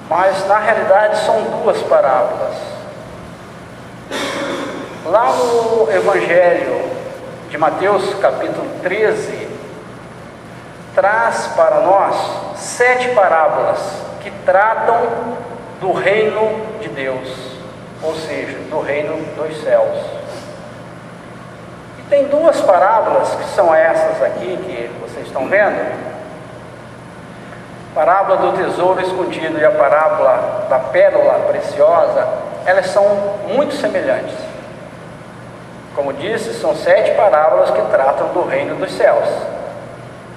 mas na realidade são duas parábolas. Lá no Evangelho de Mateus, capítulo 13, traz para nós 7 parábolas que tratam do reino de Deus, ou seja, do reino dos céus. E tem 2 parábolas que são essas aqui que vocês estão vendo. A parábola do tesouro escondido e a parábola da pérola preciosa, elas são muito semelhantes. Como disse, são 7 parábolas que tratam do reino dos céus,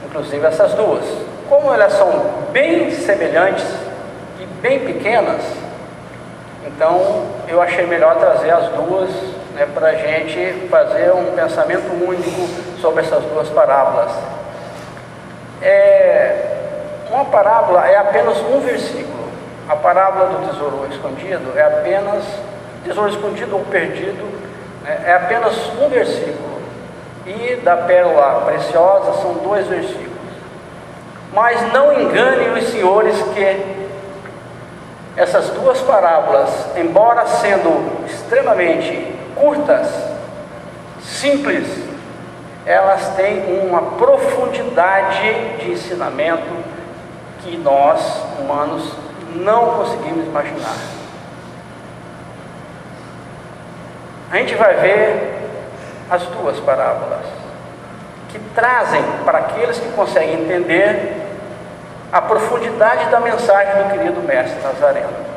inclusive essas 2. Como elas são bem semelhantes e bem pequenas, então eu achei melhor trazer as 2, para a gente fazer um pensamento único sobre essas 2 parábolas. Uma parábola é apenas um versículo. A parábola do tesouro escondido é apenas, tesouro escondido ou perdido, é apenas um versículo. E da pérola preciosa são 2 versículos. Mas não enganem os senhores que essas 2 parábolas, embora sendo extremamente curtas, simples, elas têm uma profundidade de ensinamento que nós, humanos, não conseguimos imaginar. A gente vai ver as 2 parábolas, que trazem para aqueles que conseguem entender a profundidade da mensagem do querido Mestre Nazareno.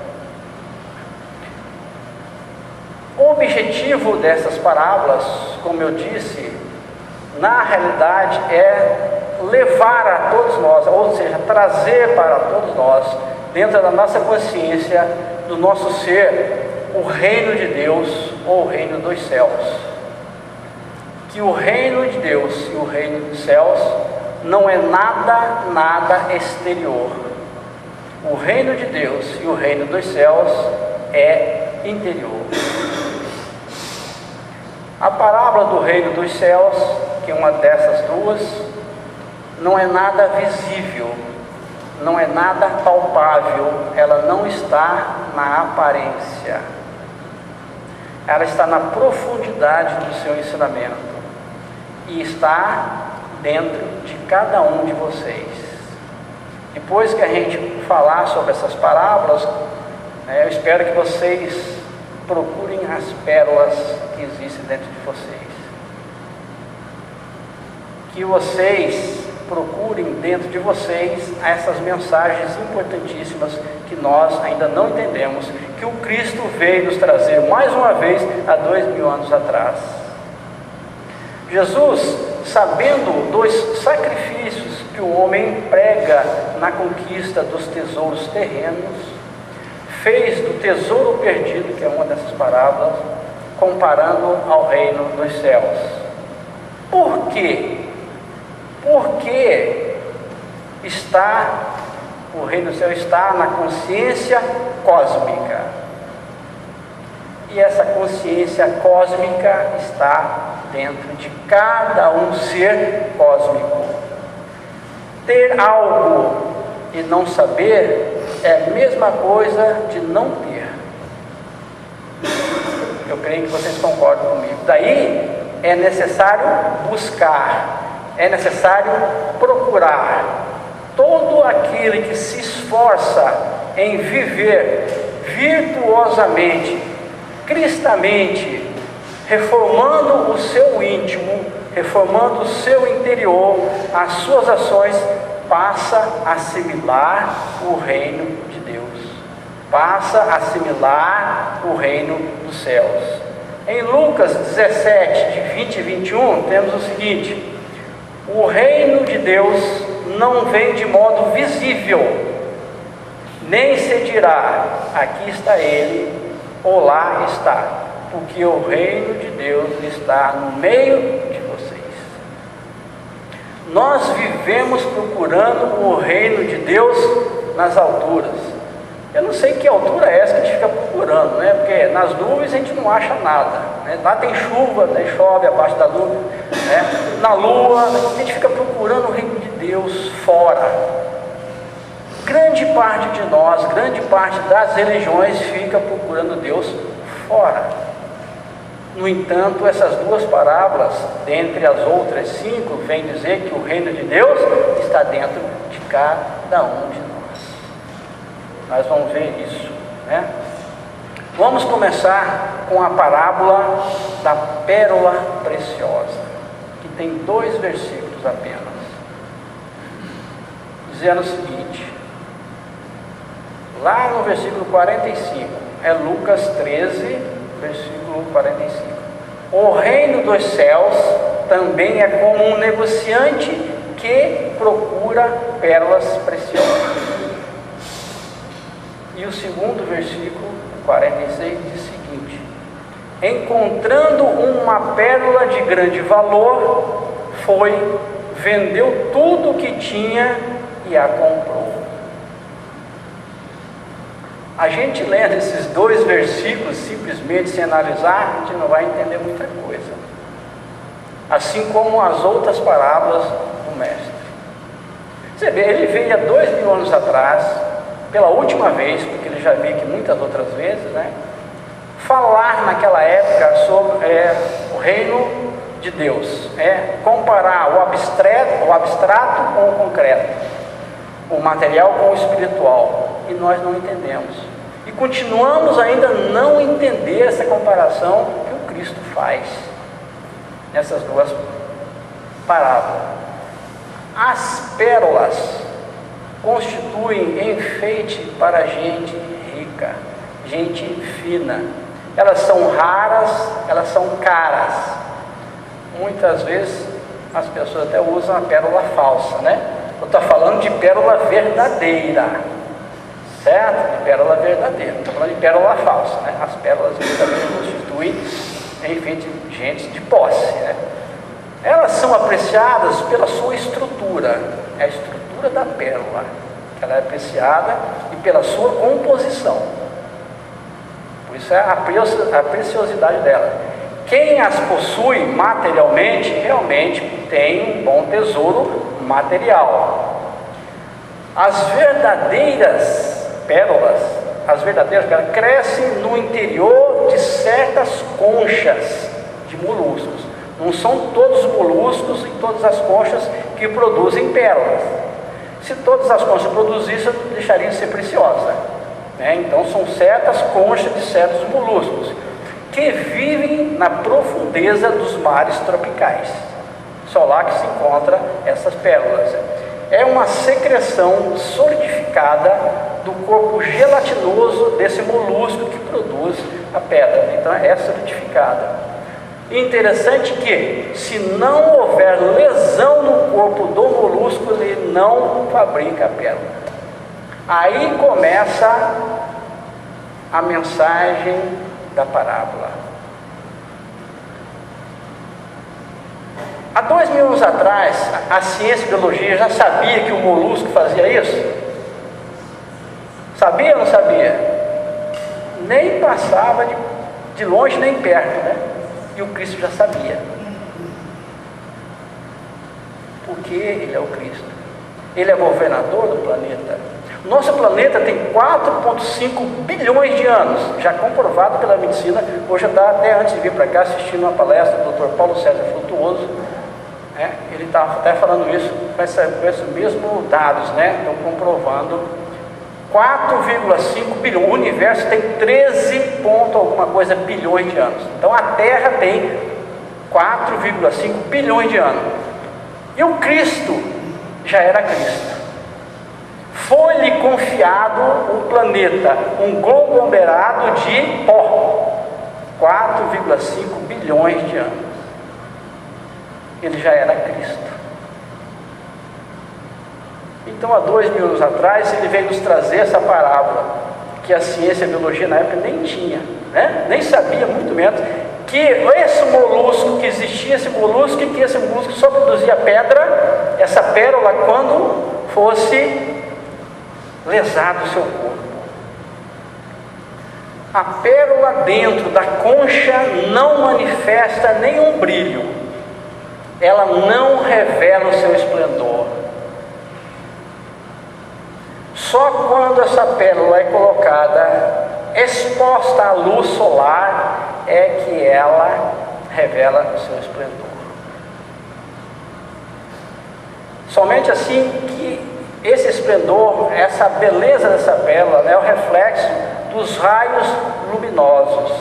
O objetivo dessas parábolas, como eu disse, na realidade é levar a todos nós, ou seja, trazer para todos nós, dentro da nossa consciência, do nosso ser, o reino de Deus ou o reino dos céus. Que o reino de Deus e o reino dos céus não é nada exterior. O reino de Deus e o reino dos céus é interior. A parábola do reino dos céus, que é uma dessas 2, não é nada visível, não é nada palpável, ela não está na aparência, ela está na profundidade do seu ensinamento e está dentro de cada um de vocês. Depois que a gente falar sobre essas parábolas, eu espero que vocês procurem as pérolas que existem dentro de vocês, que vocês procurem dentro de vocês essas mensagens importantíssimas que nós ainda não entendemos, que o Cristo veio nos trazer mais uma vez há 2000 anos atrás. Jesus, sabendo dos sacrifícios que o homem prega na conquista dos tesouros terrenos, fez do tesouro perdido, que é uma dessas parábolas, comparando ao reino dos céus. Por quê? Porque o reino do céu está na consciência cósmica. E essa consciência cósmica está dentro de cada um ser cósmico. Ter algo e não saber é a mesma coisa de não ter. Eu creio que vocês concordam comigo. Daí é necessário buscar, é necessário procurar. Todo aquele que se esforça em viver virtuosamente, cristamente, reformando o seu íntimo, reformando o seu interior, as suas ações, passa a assimilar o reino de Deus, passa a assimilar o reino dos céus. Em Lucas 17, de 20 e 21, temos o seguinte: o reino de Deus não vem de modo visível, nem se dirá, aqui está ele, ou lá está, porque o reino de Deus está no meio de vocês. Nós vivemos procurando o reino de Deus nas alturas. Eu não sei que altura é essa que a gente fica procurando, porque nas nuvens a gente não acha nada, Lá tem chuva, chove abaixo da nuvem, Na lua a gente fica procurando o reino de Deus fora. grande parte de nós, grande parte das religiões fica procurando Deus fora. No entanto, essas duas parábolas, dentre as outras 5, vem dizer que o reino de Deus está dentro de cada um de nós. Nós vamos ver isso, né? Vamos começar com a parábola da pérola preciosa, que tem 2 versículos apenas, dizendo o seguinte, lá no versículo 45, é Lucas 13, versículo 45. O reino dos céus também é como um negociante que procura pérolas preciosas. E o segundo versículo, 46, diz o seguinte: encontrando uma pérola de grande valor, foi, vendeu tudo o que tinha e a comprou. A gente lendo esses 2 versículos simplesmente sem analisar, a gente não vai entender muita coisa, assim como as outras parábolas do mestre. Você vê, ele veio há 2000 anos atrás, pela última vez, porque ele já veio aqui muitas outras vezes, né? Falar naquela época sobre o reino de Deus, comparar o abstrato com o concreto, o material com o espiritual, e nós não entendemos, e continuamos ainda não entender essa comparação que o Cristo faz nessas 2 parábolas. As pérolas constituem enfeite para gente rica, gente fina. Elas são raras, elas são caras. Muitas vezes as pessoas até usam a pérola falsa, né? Eu estou falando de pérola verdadeira, certo? De pérola verdadeira, não estou falando de pérola falsa, né? As pérolas também constituem enfeite de gente de posse, né? Elas são apreciadas pela sua estrutura, é a estrutura da pérola, ela é apreciada, e pela sua composição, por isso é a preciosidade dela. Quem as possui materialmente, realmente tem um bom tesouro material. As verdadeiras pérolas crescem no interior de certas conchas de moluscos. Não são todos os moluscos e todas as conchas que produzem pérolas. Se todas as conchas produzissem, deixariam de ser preciosas, né? Então são certas conchas de certos moluscos que vivem na profundeza dos mares tropicais. Só lá que se encontra essas pérolas. É uma secreção solidificada do corpo gelatinoso desse molusco que produz a pedra. Então é solidificada. Interessante que, se não houver lesão no corpo do molusco, ele não fabrica a pérola. Aí começa a mensagem da parábola. Há 2000 anos atrás, a ciência e a biologia já sabia que o molusco fazia isso? Sabia ou não sabia? Nem passava de longe nem perto, né? E o Cristo já sabia, porque Ele é o Cristo, Ele é governador do planeta. Nosso planeta tem 4,5 bilhões de anos, já comprovado pela medicina. Hoje eu estava até antes de vir para cá assistindo uma palestra do Dr. Paulo César Frutuoso, né? Ele estava até falando isso com esses mesmos dados, né? Estão comprovando 4,5 bilhões, o universo tem 13 ponto alguma coisa bilhões de anos. Então a Terra tem 4,5 bilhões de anos. E o Cristo já era Cristo. Foi-lhe confiado o planeta, um conglomerado de pó, 4,5 bilhões de anos. Ele já era Cristo. Então, há 2000 anos atrás, ele veio nos trazer essa parábola, que a ciência e a biologia na época nem tinha, né? Nem sabia, muito menos, que esse molusco, que existia esse molusco, e que esse molusco só produzia pedra, essa pérola, quando fosse lesado o seu corpo. A pérola dentro da concha não manifesta nenhum brilho, ela não revela o seu esplendor. Só quando essa pérola é colocada, exposta à luz solar, é que ela revela o seu esplendor. Somente assim que esse esplendor, essa beleza dessa pérola, é o reflexo dos raios luminosos,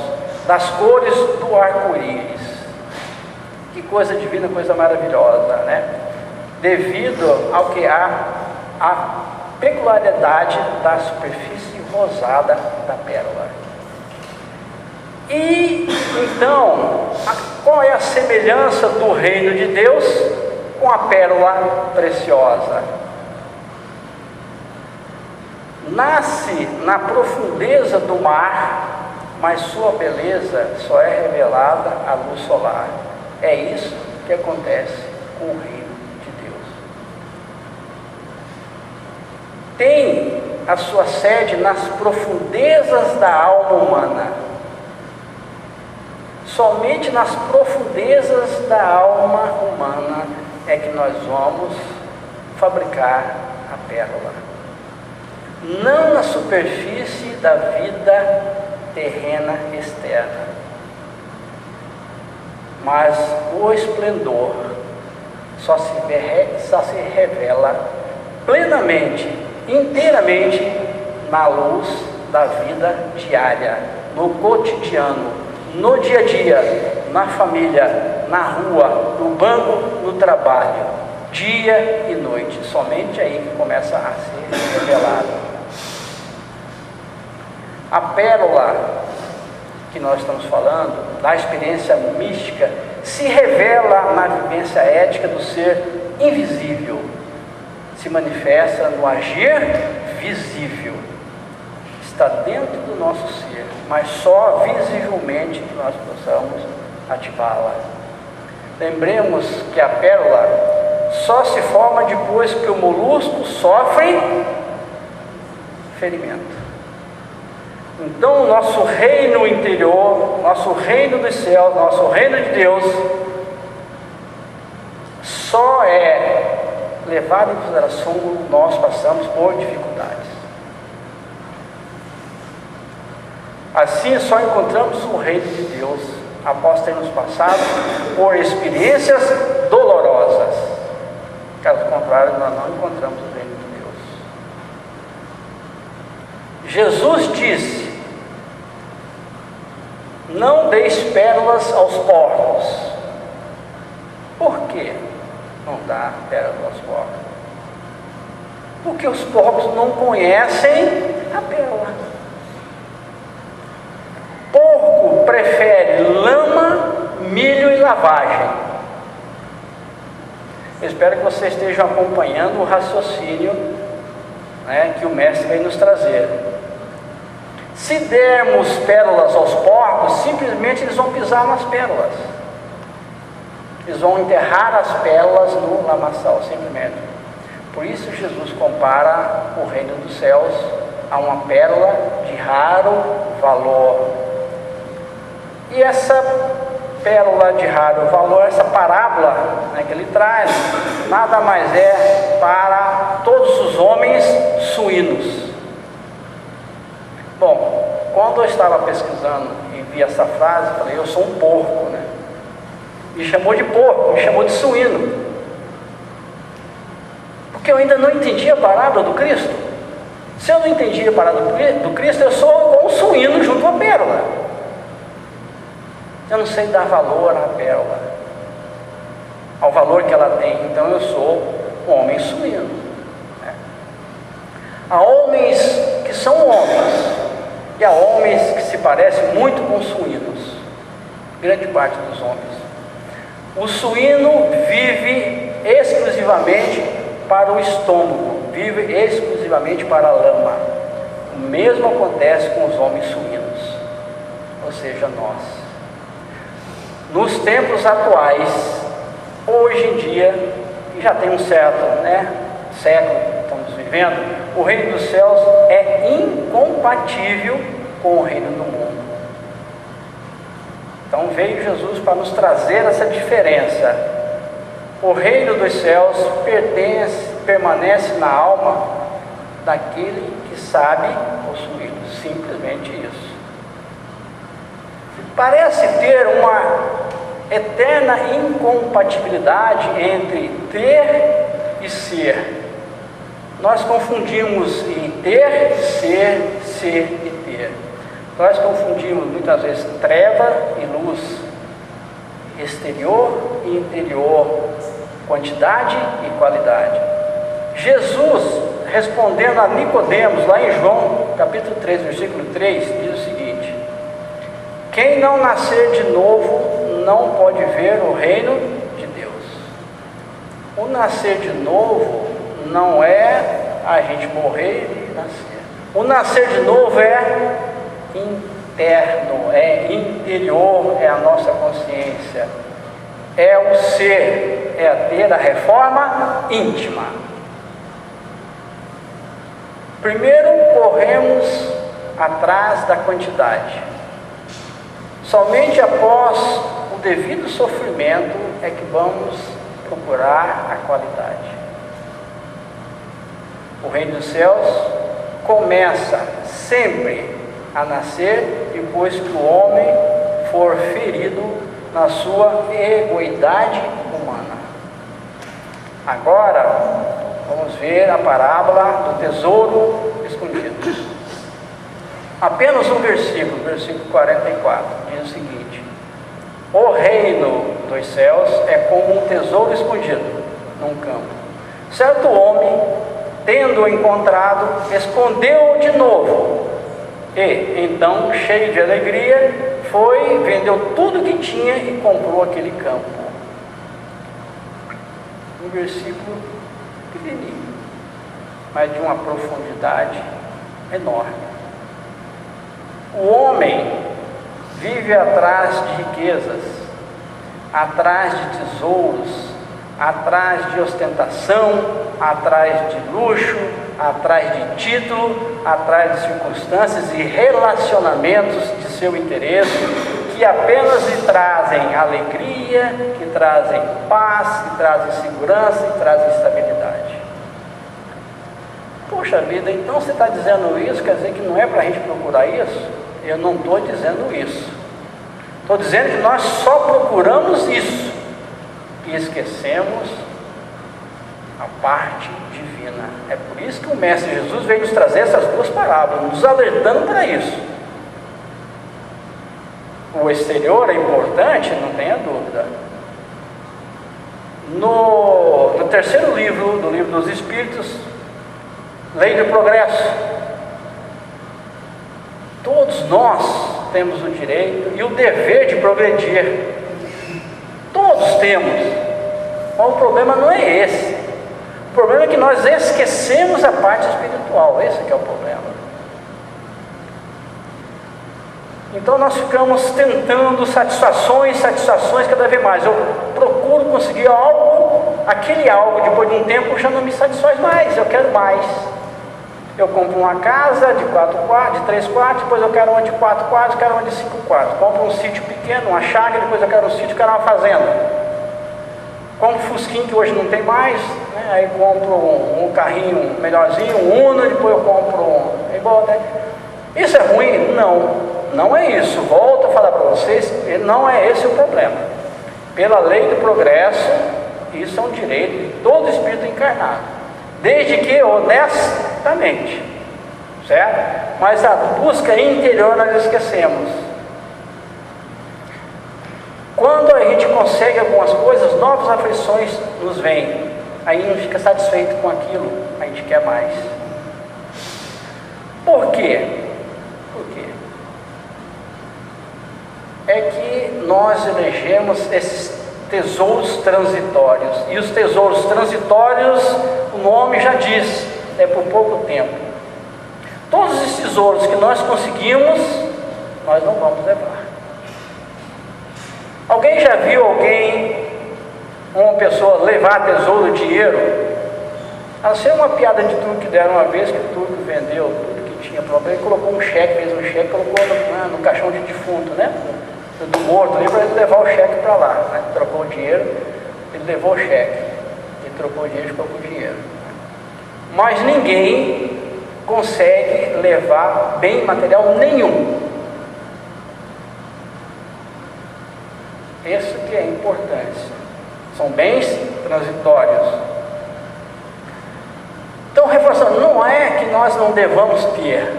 das cores do arco-íris. Que coisa divina, coisa maravilhosa, né? Devido ao que há a peculiaridade da superfície rosada da pérola. E então, qual é a semelhança do reino de Deus com a pérola preciosa? Nasce na profundeza do mar, mas sua beleza só é revelada à luz solar. É isso que acontece com o reino de Deus. Tem a sua sede nas profundezas da alma humana. Somente nas profundezas da alma humana é que nós vamos fabricar a pérola. Não na superfície da vida terrena externa, mas o esplendor só se revela plenamente, inteiramente na luz da vida diária, no cotidiano, no dia a dia, na família, na rua, no banco, no trabalho, dia e noite. Somente aí que começa a ser revelado. A pérola que nós estamos falando, da experiência mística, se revela na vivência ética do ser invisível, se manifesta no agir visível, está dentro do nosso ser, mas só visivelmente que nós possamos ativá-la. Lembremos que a pérola só se forma depois que o molusco sofre ferimento. Então, o nosso reino interior, nosso reino dos céus, nosso reino de Deus, só é levado em consideração quando nós passamos por dificuldades. Assim, só encontramos o reino de Deus após termos passado por experiências dolorosas. Caso contrário, nós não encontramos o reino de Deus. Jesus disse: não deis pérolas aos porcos. Por que não dá pérolas aos porcos? Porque os porcos não conhecem a pérola. Porco prefere lama, milho e lavagem. Eu espero que vocês estejam acompanhando o raciocínio, né, que o mestre vem nos trazer. Se dermos pérolas aos porcos, simplesmente eles vão pisar nas pérolas. Eles vão enterrar as pérolas no lamaçal, simplesmente. Por isso Jesus compara o reino dos céus a uma pérola de raro valor. E essa pérola de raro valor, essa parábola, né, que ele traz, nada mais é para todos os homens suínos. Bom, quando eu estava pesquisando e vi essa frase, eu falei: eu sou um porco, né? Me chamou de porco, me chamou de suíno, porque eu ainda não entendi a parábola do Cristo. Se eu não entendi a parábola do Cristo, eu sou um suíno junto à pérola. Eu não sei dar valor à pérola, ao valor que ela tem. Então eu sou um homem suíno, né? Há homens que são homens, e há homens que se parecem muito com suínos. Grande parte dos homens. O suíno vive exclusivamente para o estômago, vive exclusivamente para a lama. O mesmo acontece com os homens suínos, ou seja, nós. Nos tempos atuais, hoje em dia, que já tem um certo, século que estamos vivendo, o reino dos céus é incompatível com o reino do mundo. Então veio Jesus para nos trazer essa diferença. O reino dos céus permanece na alma daquele que sabe possuí-lo. Simplesmente isso. Parece ter uma eterna incompatibilidade entre ter e ser. Nós confundimos em ter, ser e ter. Nós confundimos muitas vezes treva e luz, exterior e interior, quantidade e qualidade. Jesus, respondendo a Nicodemos, lá em João, capítulo 3, versículo 3, diz o seguinte: quem não nascer de novo não pode ver o reino de Deus. O nascer de novo não é a gente morrer e nascer. O nascer de novo é interno, é interior, é a nossa consciência, é o ser, é ter a reforma íntima. Primeiro corremos atrás da quantidade. Somente após o devido sofrimento é que vamos procurar a qualidade. O reino dos céus começa sempre a nascer depois que o homem for ferido na sua egoidade humana. Agora, vamos ver a parábola do tesouro escondido. Apenas um versículo, versículo 44, diz o seguinte: o reino dos céus é como um tesouro escondido num campo. Certo homem, tendo-o encontrado, escondeu-o de novo. E então, cheio de alegria, foi, vendeu tudo que tinha e comprou aquele campo. Um versículo pequenininho, mas de uma profundidade enorme. O homem vive atrás de riquezas, atrás de tesouros, atrás de ostentação, atrás de luxo, atrás de título, atrás de circunstâncias e relacionamentos de seu interesse, que apenas lhe trazem alegria, que trazem paz, que trazem segurança e trazem estabilidade. Poxa vida, então você está dizendo isso, quer dizer que não é para a gente procurar isso? Eu não estou dizendo isso. Estou dizendo que nós só procuramos isso e esquecemos a parte divina. É por isso que o Mestre Jesus veio nos trazer essas duas parábolas, nos alertando para isso. O exterior é importante, não tenha dúvida. No terceiro livro, do Livro dos Espíritos, Lei do Progresso, todos nós temos o direito e o dever de progredir. Todos temos. Mas o problema não é esse. O problema é que nós esquecemos a parte espiritual. Esse que é o problema. Então nós ficamos tentando satisfações cada vez mais. Eu procuro conseguir algo, aquele algo, depois de um tempo já não me satisfaz mais, eu quero mais. Eu compro uma casa de 4 quartos, de 3 quartos, depois eu quero uma de 4 quartos, quero uma de 5 quartos. Compro um sítio pequeno, uma chácara, depois eu quero um sítio, quero uma fazenda. Compro um Fusquinha que hoje não tem mais, né? Aí compro um carrinho melhorzinho, um Uno, depois eu compro um... igual, né? Isso é ruim? Não, não é isso. Volto a falar para vocês, não é esse o problema. Pela lei do progresso, isso é um direito de todo espírito encarnado. Desde que honestamente, certo? Mas a busca interior nós esquecemos. Quando a gente consegue algumas coisas, novas aflições nos vêm. Aí não fica satisfeito com aquilo, a gente quer mais. Por quê? Por quê? É que nós elegemos esses tesouros transitórios. E os tesouros transitórios, o nome já diz, é por pouco tempo. Todos os tesouros que nós conseguimos, nós não vamos levar. Alguém já viu uma pessoa levar tesouro, dinheiro? A ser uma piada de turco que deram uma vez, que o turco vendeu tudo que tinha problema, ele colocou um cheque, fez um cheque, colocou no caixão de defunto, né? Do morto ali, para ele levar o cheque para lá, né? Trocou o dinheiro, ele levou o cheque, ele trocou o dinheiro e ficou com o dinheiro. Mas ninguém consegue levar bem material nenhum. Isso que é importante. São bens transitórios. Então, reforçando, não é que nós não devamos ter.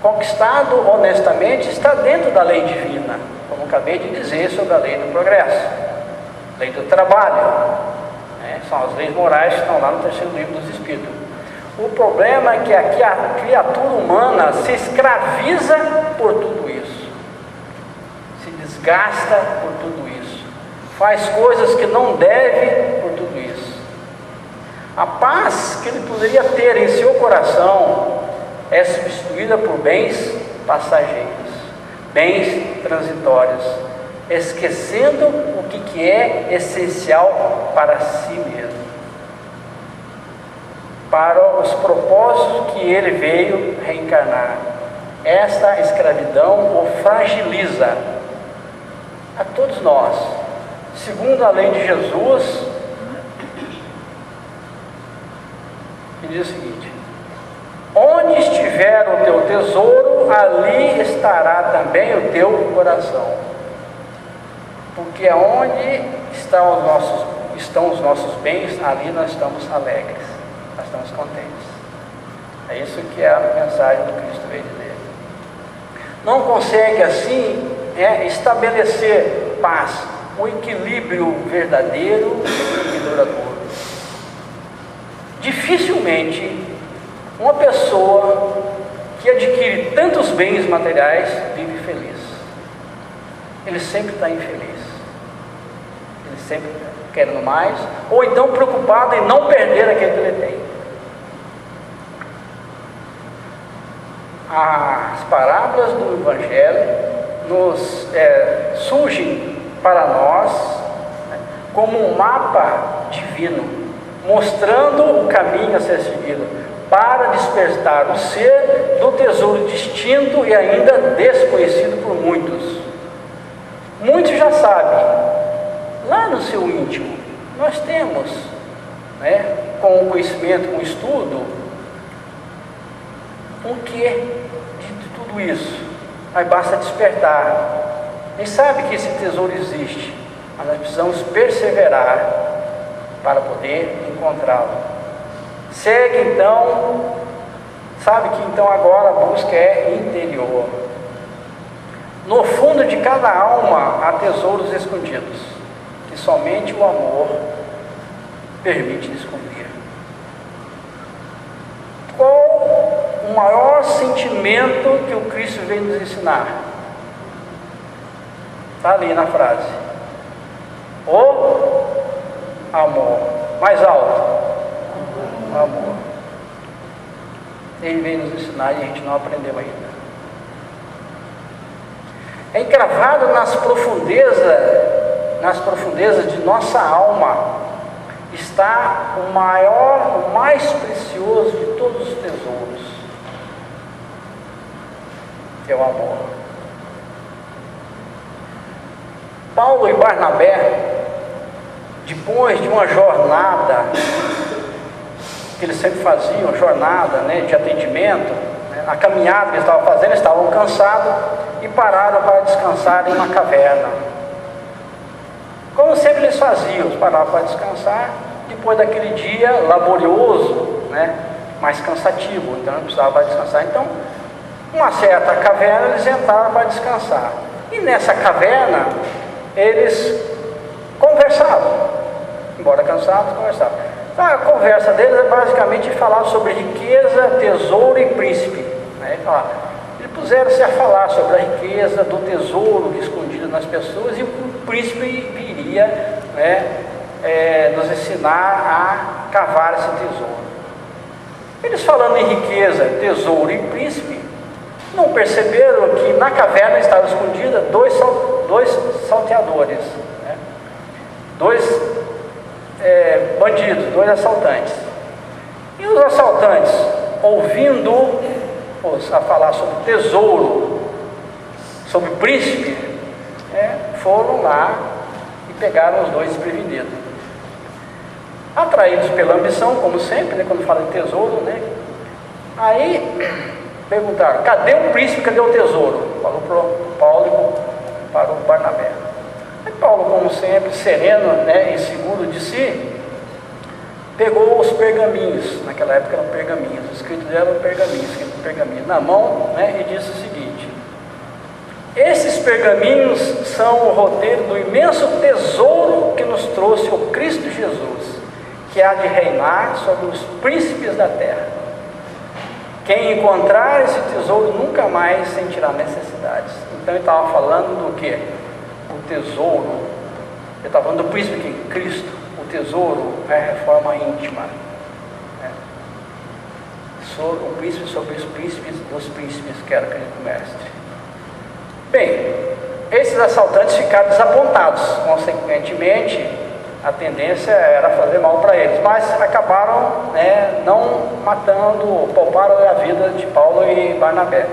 Conquistado honestamente está dentro da lei divina, como acabei de dizer sobre a lei do progresso, lei do trabalho, né? São as leis morais que estão lá no terceiro livro dos Espíritos. O problema é que aqui a criatura humana se escraviza por tudo isso, se desgasta por tudo isso, faz coisas que não deve por tudo isso. A paz que ele poderia ter em seu coração é substituída por bens passageiros, bens transitórios, esquecendo o que é essencial para si mesmo, para os propósitos que ele veio reencarnar. Esta escravidão o fragiliza a todos nós. Segundo a lei de Jesus, ele diz o seguinte: onde estiver o teu tesouro, ali estará também o teu coração. Porque aonde estão os nossos bens, ali nós estamos alegres, nós estamos contentes. É isso que é a mensagem do Cristo veio dizer. Não consegue assim estabelecer paz, o equilíbrio verdadeiro e duradouro. Dificilmente uma pessoa que adquire tantos bens materiais vive feliz. Ele sempre está infeliz. Ele sempre querendo mais, ou então preocupado em não perder aquele que ele tem. As parábolas do Evangelho surgem para nós, né, como um mapa divino, mostrando o caminho a ser seguido, para despertar o ser do tesouro distinto e ainda desconhecido por muitos. Muitos já sabem, lá no seu íntimo, nós temos, né, com o conhecimento, com o estudo, o que de tudo isso, mas basta despertar. A gente sabe que esse tesouro existe, mas nós precisamos perseverar para poder encontrá-lo. Segue então, sabe que então agora a busca é interior. No fundo de cada alma há tesouros escondidos, que somente o amor permite descobrir. Qual o maior sentimento que o Cristo veio nos ensinar? Está ali na frase: o amor. Mais alto: o amor. Ele veio nos ensinar e a gente não aprendeu ainda. É encravado nas profundezas de nossa alma está o maior, o mais precioso de todos os tesouros, que é o amor. Paulo e Barnabé, depois de uma jornada que eles sempre faziam, jornada, né, de atendimento, né, na caminhada que eles estavam fazendo, estavam cansados e pararam para descansar em uma caverna. Como sempre eles faziam, eles paravam para descansar, depois daquele dia laborioso, né, mais cansativo, então eles precisavam para descansar. Então, uma certa caverna eles entraram para descansar, e nessa caverna eles conversavam, embora cansados, conversavam. Então, a conversa deles é basicamente falar sobre riqueza, tesouro e príncipe, né? Eles puseram-se a falar sobre a riqueza do tesouro escondido nas pessoas, e o príncipe viria, né, nos ensinar a cavar esse tesouro. Eles, falando em riqueza, tesouro e príncipe, não perceberam que na caverna estavam escondidas dois salteadores, né? Dois bandidos, dois assaltantes. E os assaltantes, ouvindo-os a falar sobre tesouro, sobre príncipe, foram lá e pegaram os dois desprevenidos. Atraídos pela ambição, como sempre, né, quando fala de tesouro, né, Aí perguntaram: cadê o príncipe, cadê o tesouro? Falou para Paulo e para o Barnabé. Aí Paulo, como sempre, sereno, né, e seguro de si, pegou os pergaminhos. Naquela época eram pergaminhos, o escrito dela era pergaminho na mão, né, e disse o seguinte: esses pergaminhos são o roteiro do imenso tesouro que nos trouxe o Cristo Jesus, que há de reinar sobre os príncipes da terra. Quem encontrar esse tesouro nunca mais sentirá necessidades. Então ele estava falando do que? O tesouro. Ele estava falando do príncipe que Cristo. O tesouro é a reforma íntima. O príncipe sobre os príncipes dos príncipes, que era aquele mestre. Bem, esses assaltantes ficaram desapontados. Consequentemente, a tendência era fazer mal para eles, mas acabaram, né, não matando, pouparam a vida de Paulo e Barnabé.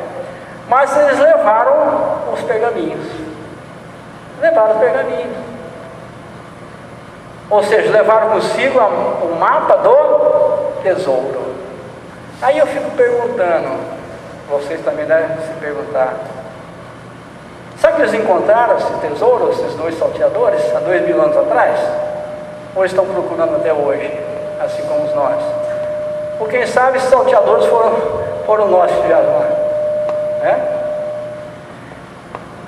Mas eles levaram os pergaminhos. Ou seja, levaram consigo o mapa do tesouro. Aí eu fico perguntando, vocês também devem se perguntar: sabe que eles encontraram esse tesouro, esses dois salteadores, há 2000 anos atrás? Ou estão procurando até hoje, assim como nós? Por quem sabe, esses salteadores foram nós que vieram lá, né?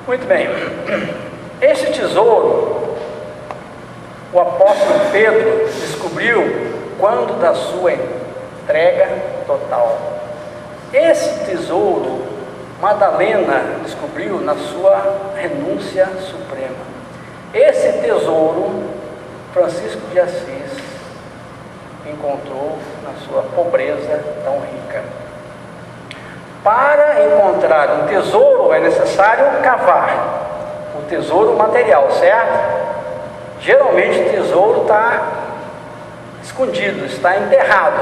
Muito bem. Esse tesouro, o apóstolo Pedro descobriu quando da sua entrega total. Esse tesouro, Madalena descobriu na sua renúncia suprema. Esse tesouro, Francisco de Assis encontrou na sua pobreza tão rica. Para encontrar um tesouro é necessário cavar. O tesouro material, certo? Geralmente o tesouro está escondido, está enterrado.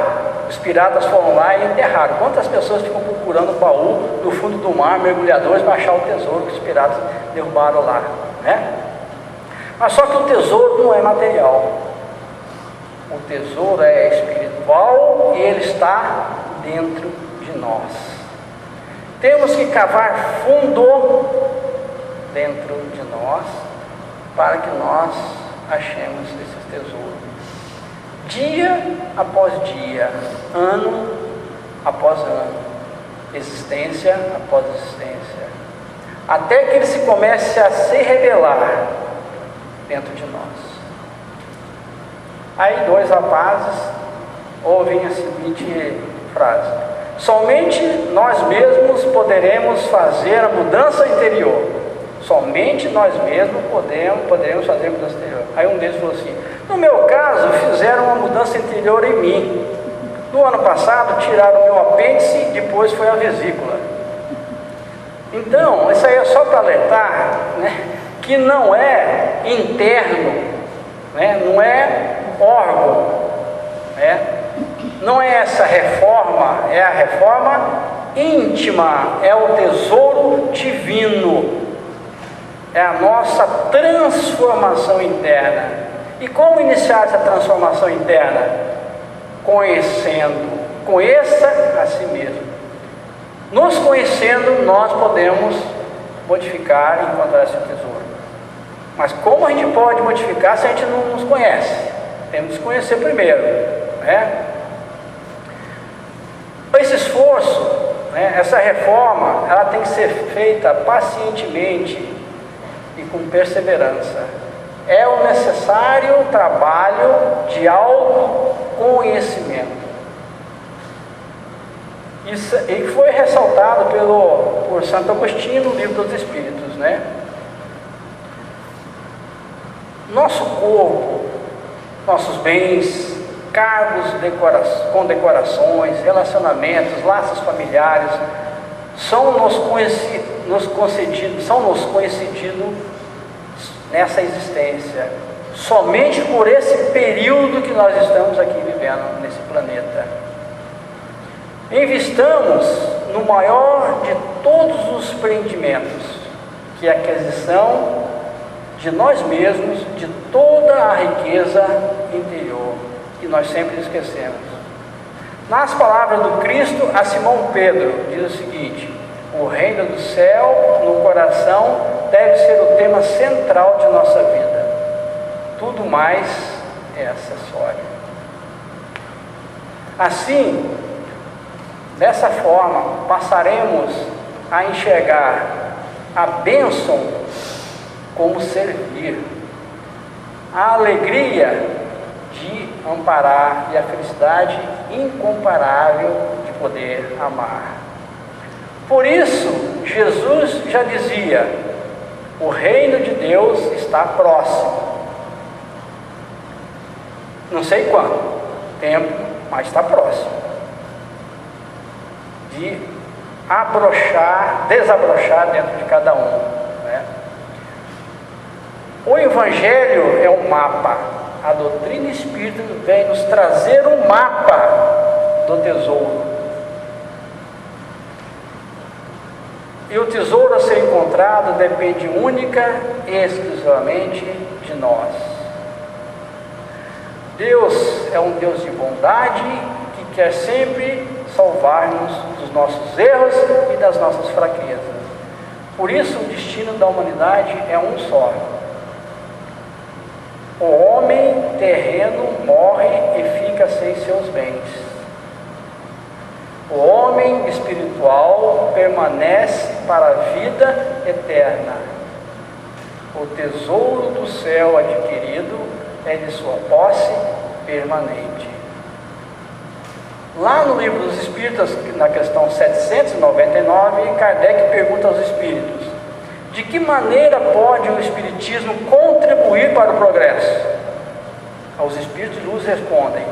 Os piratas foram lá e enterraram. Quantas pessoas ficam procurando o baú no fundo do mar, mergulhadores, para achar o tesouro que os piratas derrubaram lá, né? Mas só que o tesouro não é material. O tesouro é espiritual e ele está dentro de nós. Temos que cavar fundo dentro de nós para que nós achemos esse tesouro. Dia após dia, ano após ano, existência após existência, até que ele se comece a se revelar dentro de nós. Aí dois rapazes ouvem a seguinte frase: somente nós mesmos poderemos fazer a mudança interior. Somente nós mesmos poderemos fazer a mudança interior. Aí um deles falou assim: no meu caso, fizeram uma mudança interior em mim. No ano passado, tiraram o meu apêndice e depois foi a vesícula. Então, isso aí é só para alertar, né, que não é interno, né, não é órgão, né, não é essa reforma, é a reforma íntima, é o tesouro divino, é a nossa transformação interna. E como iniciar essa transformação interna? Conhecendo. Conheça a si mesmo. Nos conhecendo, nós podemos modificar e encontrar esse tesouro. Mas como a gente pode modificar se a gente não nos conhece? Temos que nos conhecer primeiro, né? Esse esforço, né, essa reforma, ela tem que ser feita pacientemente e com perseverança. É o necessário trabalho de autoconhecimento. Isso e foi ressaltado por Santo Agostinho no Livro dos Espíritos, né? Nosso corpo, nossos bens, cargos, condecorações, relacionamentos, laços familiares, são nos concedidos nessa existência, somente por esse período que nós estamos aqui vivendo nesse planeta. Investamos no maior de todos os empreendimentos, que é a aquisição de nós mesmos, de toda a riqueza interior, que nós sempre esquecemos. Nas palavras do Cristo a Simão Pedro, diz o seguinte: o reino do céu no coração deve ser o tema central de nossa vida. Tudo mais é acessório. Assim, dessa forma, passaremos a enxergar a bênção como servir, a alegria de amparar e a felicidade incomparável de poder amar. Por isso, Jesus já dizia: o reino de Deus está próximo. Não sei quanto tempo, mas está próximo de desabrochar dentro de cada um, né? O Evangelho é um mapa. A doutrina espírita vem nos trazer um mapa do tesouro. E o tesouro a ser encontrado depende única e exclusivamente de nós. Deus é um Deus de bondade que quer sempre salvar-nos dos nossos erros e das nossas fraquezas. Por isso, o destino da humanidade é um só. O homem terreno morre e fica sem seus bens. O homem espiritual permanece para a vida eterna. O tesouro do céu adquirido é de sua posse permanente. Lá no Livro dos Espíritos, na questão 799, Kardec pergunta aos espíritos: de que maneira pode o Espiritismo contribuir para o progresso? Os espíritos de luz respondem: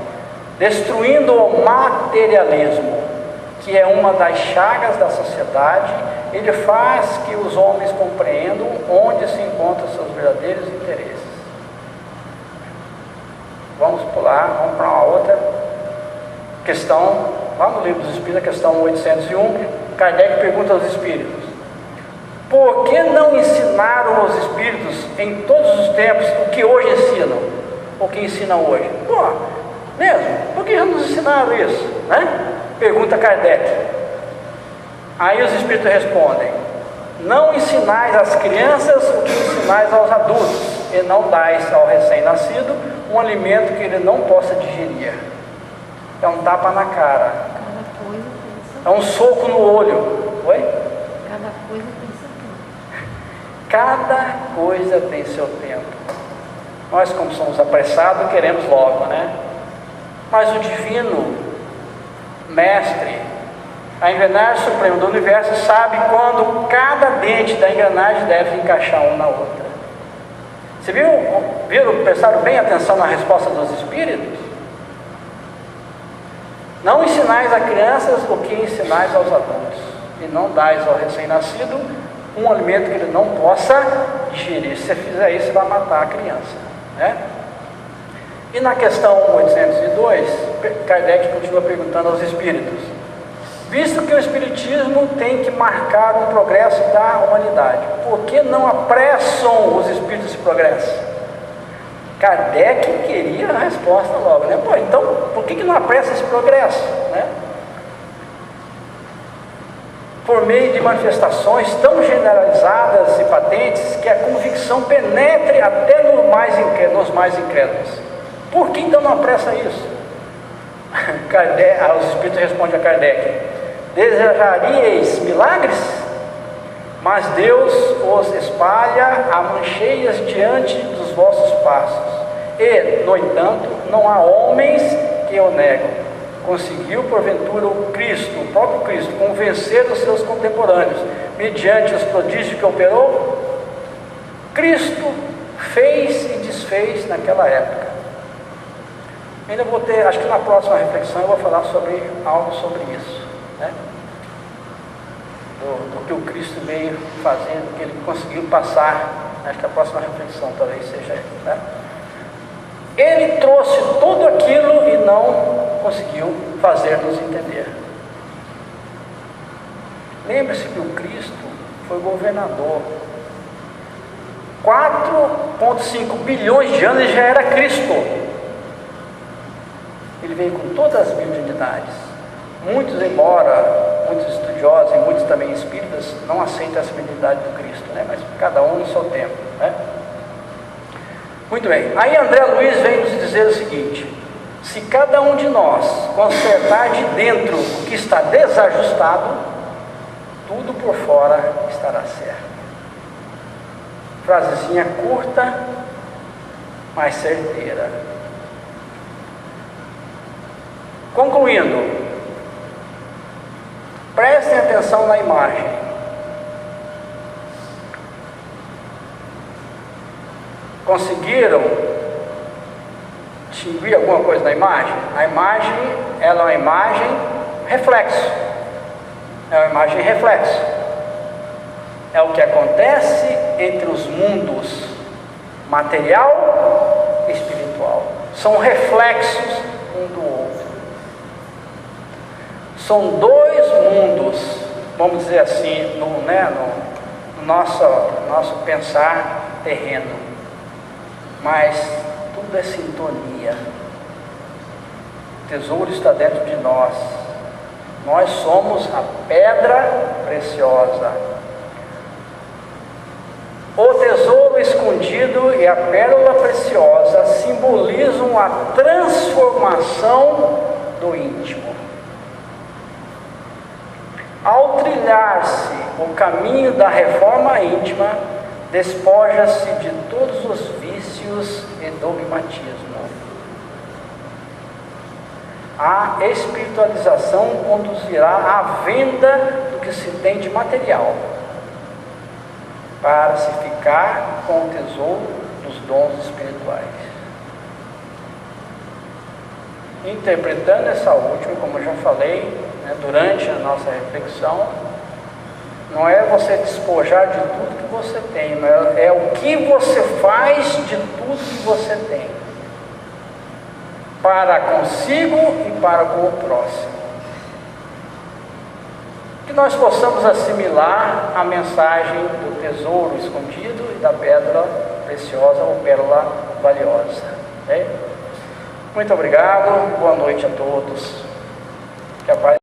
destruindo o materialismo, que é uma das chagas da sociedade. Ele faz que os homens compreendam onde se encontram seus verdadeiros interesses. Vamos pular, vamos para uma outra questão. Lá no Livro dos Espíritos, a questão 801, Kardec pergunta aos espíritos: por que não ensinaram aos espíritos em todos os tempos o que hoje ensinam? O que ensinam hoje? Pô, mesmo? Por que não nos ensinaram isso? Né? Pergunta Kardec. Aí os espíritos respondem: não ensinais às crianças o que ensinais aos adultos, e não dais ao recém-nascido um alimento que ele não possa digerir. É um tapa na cara. É um soco no olho. Oi? Cada coisa tem seu tempo. Cada coisa tem seu tempo. Nós, como somos apressados, queremos logo, né? Mas o divino mestre, a engrenagem suprema do universo, sabe quando cada dente da engrenagem deve encaixar um na outra. Você viram, prestaram bem atenção na resposta dos espíritos? Não ensinais a crianças o que ensinais aos adultos, e não dais ao recém-nascido um alimento que ele não possa digerir. Se você fizer isso, você vai matar a criança, né? E na questão 802, Kardec continua perguntando aos espíritos: visto que o espiritismo tem que marcar um progresso da humanidade, por que não apressam os espíritos esse progresso? Kardec queria a resposta logo, né? Pô, então, por que não apressa esse progresso, né? Por meio de manifestações tão generalizadas e patentes que a convicção penetre até nos mais incrédulos. Por que então não apressa isso? Os espíritos respondem a Kardec: desejaríeis milagres? Mas Deus os espalha a mancheias diante dos vossos passos. E, no entanto, não há homens que o negam. Conseguiu, porventura, o Cristo, o próprio Cristo, convencer os seus contemporâneos, mediante os prodígios que operou? Cristo fez e desfez naquela época. Ainda vou ter, acho que na próxima reflexão eu vou falar sobre algo sobre isso, né? Do que o Cristo veio fazendo, do que ele conseguiu passar. Acho que a próxima reflexão talvez seja, né? Ele trouxe tudo aquilo e não conseguiu fazer-nos entender. Lembre-se que o Cristo foi governador. 4,5 bilhões de anos já era Cristo. Ele veio com todas as mediunidades. Muitos, embora muitos estudiosos e muitos também espíritas, não aceitam essa mediunidade do Cristo, né? Mas cada um no seu tempo, né? Muito bem, aí André Luiz vem nos dizer o seguinte: se cada um de nós consertar de dentro o que está desajustado, tudo por fora estará certo. Frasezinha curta, mas certeira. Concluindo, prestem atenção na imagem. Conseguiram distinguir alguma coisa na imagem? A imagem, ela é uma imagem reflexo. É uma imagem reflexo. É o que acontece entre os mundos material e espiritual. São reflexos um do outro. São dois mundos, vamos dizer assim, no nosso pensar terreno. Mas tudo é sintonia. O tesouro está dentro de nós. Nós somos a pedra preciosa. O tesouro escondido e a pérola preciosa simbolizam a transformação do íntimo. Ao trilhar-se o caminho da reforma íntima, despoja-se de todos os vícios e dogmatismo. A espiritualização conduzirá à venda do que se tem de material, para se ficar com o tesouro dos dons espirituais. Interpretando essa última, como eu já falei, durante a nossa reflexão, não é você despojar de tudo que você tem, mas é o que você faz de tudo que você tem, para consigo e para com o próximo. Que nós possamos assimilar a mensagem do tesouro escondido e da pedra preciosa ou pérola valiosa. Muito obrigado, boa noite a todos. Que a paz